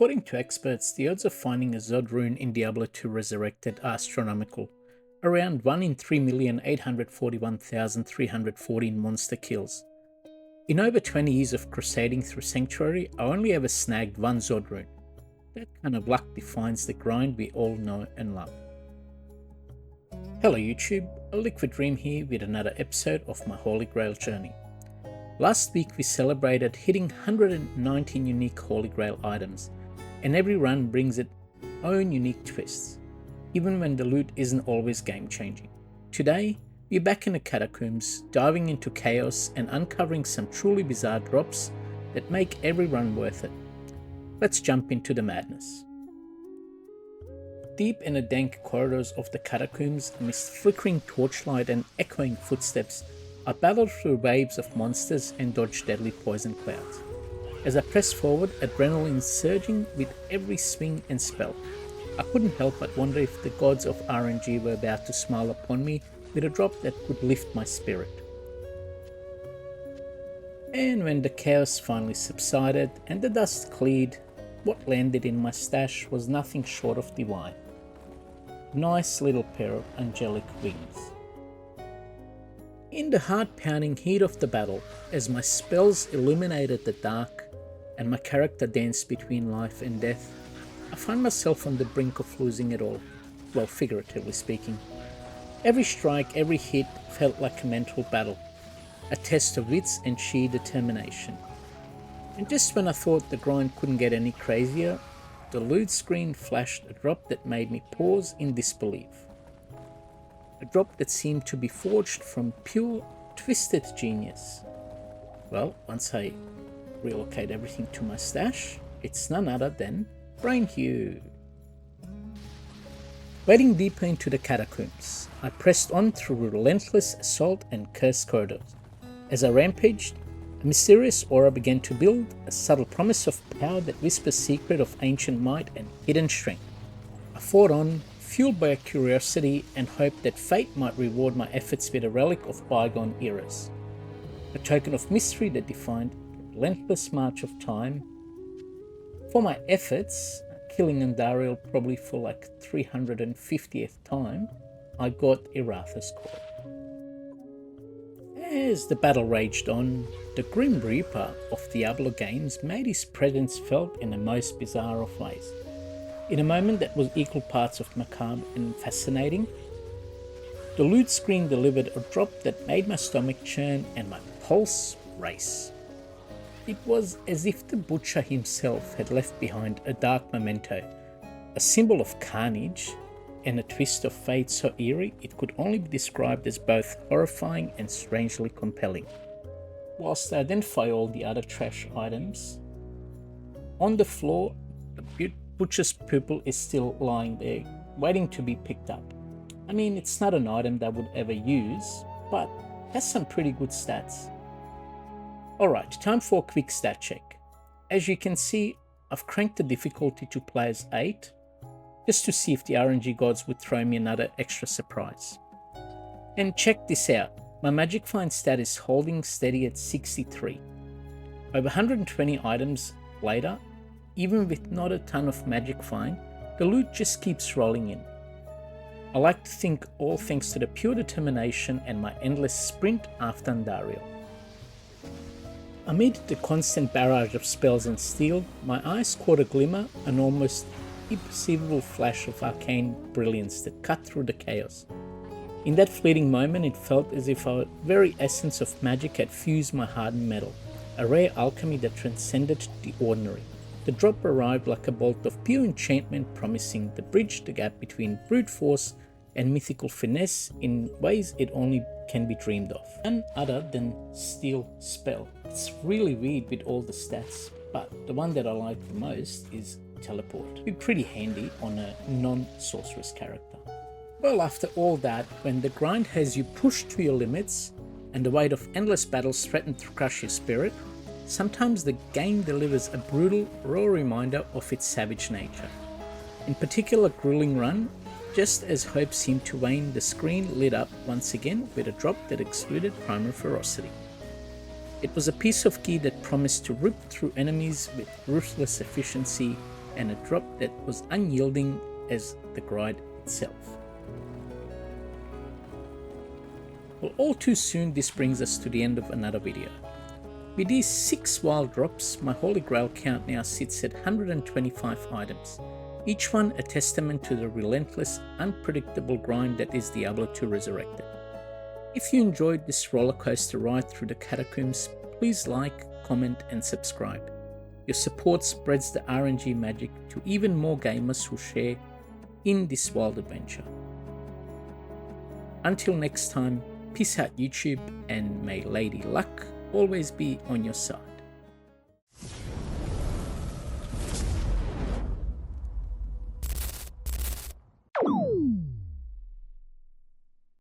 According to experts, the odds of finding a Zod rune in Diablo 2 Resurrected are astronomical, around 1 in 3,841,314 monster kills. In over 20 years of crusading through Sanctuary, I only ever snagged one Zod rune. That kind of luck defines the grind we all know and love. Hello YouTube, a Liquid Dream here with another episode of my Holy Grail journey. Last week we celebrated hitting 119 unique Holy Grail items, and every run brings its own unique twists, even when the loot isn't always game changing. Today, we're back in the catacombs, diving into chaos and uncovering some truly bizarre drops that make every run worth it. Let's jump into the madness. Deep in the dank corridors of the catacombs, amidst flickering torchlight and echoing footsteps, I battled through waves of monsters and dodged deadly poison clouds. As I pressed forward, adrenaline surging with every swing and spell. I couldn't help but wonder if the gods of RNG were about to smile upon me with a drop that could lift my spirit. And when the chaos finally subsided and the dust cleared, what landed in my stash was nothing short of divine. Nice little pair of angelic wings. In the heart-pounding heat of the battle, as my spells illuminated the dark and my character danced between life and death, I found myself on the brink of losing it all, well, figuratively speaking. Every strike, every hit felt like a mental battle, a test of wits and sheer determination. And just when I thought the grind couldn't get any crazier, the loot screen flashed a drop that made me pause in disbelief. A drop that seemed to be forged from pure, twisted genius. Well, once I relocate everything to my stash, it's none other than Brain Hue. Wading deeper into the catacombs, I pressed on through relentless assault and cursed corridors. As I rampaged, a mysterious aura began to build, a subtle promise of power that whispers secret of ancient might and hidden strength. I fought on, fueled by a curiosity and hope that fate might reward my efforts with a relic of bygone eras. A token of mystery that defined the relentless march of time. For my efforts, killing Andariel probably for like 350th time, I got Iratha's Core. As the battle raged on, the Grim Reaper of Diablo games made his presence felt in the most bizarre of ways. In a moment that was equal parts of macabre and fascinating, the loot screen delivered a drop that made my stomach churn and my pulse race. It was as if the butcher himself had left behind a dark memento, a symbol of carnage and a twist of fate so eerie it could only be described as both horrifying and strangely compelling. Whilst I identify all the other trash items, on the floor, the butcher's pupil is still lying there, waiting to be picked up. I mean, it's not an item that I would ever use, but has some pretty good stats. Alright, time for a quick stat check. As you can see, I've cranked the difficulty to players 8, just to see if the RNG gods would throw me another extra surprise. And check this out, my magic find stat is holding steady at 63. Over 120 items later, even with not a ton of magic find, the loot just keeps rolling in. I like to think all thanks to the pure determination and my endless sprint after Andariel. Amid the constant barrage of spells and steel, my eyes caught a glimmer, an almost imperceivable flash of arcane brilliance that cut through the chaos. In that fleeting moment, it felt as if the very essence of magic had fused my hardened metal, a rare alchemy that transcended the ordinary. The drop arrived like a bolt of pure enchantment, promising to bridge the gap between brute force and mythical finesse in ways it only can be dreamed of. None other than Steel Spell. It's really weird with all the stats, but the one that I like the most is Teleport. It'd be pretty handy on a non-sorceress character. Well, after all that, when the grind has you pushed to your limits and the weight of endless battles threaten to crush your spirit, sometimes the game delivers a brutal, raw reminder of its savage nature. In particular grueling run, just as hope seemed to wane, the screen lit up once again with a drop that exuded primal ferocity. It was a piece of gear that promised to rip through enemies with ruthless efficiency, and a drop that was unyielding as the grind itself. Well, all too soon this brings us to the end of another video. With these 6 wild drops, my Holy Grail count now sits at 125 items, each one a testament to the relentless, unpredictable grind that is Diablo 2 Resurrected. If you enjoyed this rollercoaster ride through the catacombs, please like, comment and subscribe. Your support spreads the RNG magic to even more gamers who share in this wild adventure. Until next time, peace out YouTube, and may Lady Luck always be on your side.